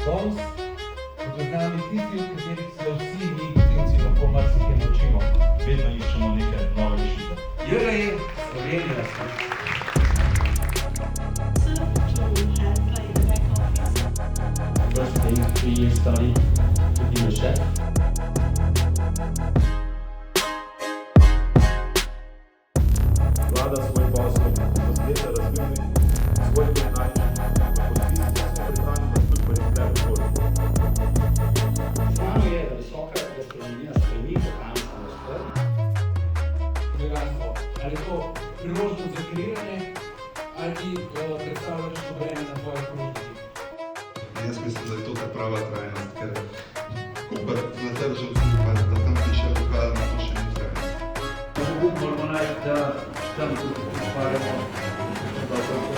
danes bodo z nami tisti, od katerih se vsi mi Gotinci lahko marsikaj naučimo. Vedno iščemo neke nove rešitve. JRE Slovenija smo. First thing, 3 years study to be a chef. Vlada svoj posel razvijete, razvili svoj način, policijski smo pripravljeni na tudi परिस्थितियां बोलो. Znano je, da visoka gastronomija spremeni prehransko razpor. Veganstvo. Ali je to priložnost za kreiranje, ali ti predstavljaš to breme na tvojih krožnikih? Jaz mislim, da je to ta prava trajnost, ker kupar na tržu slupa, da tam piše lokalno, to še ni trajnost. Moramo najti, da tam tudi ustvarjamo dobro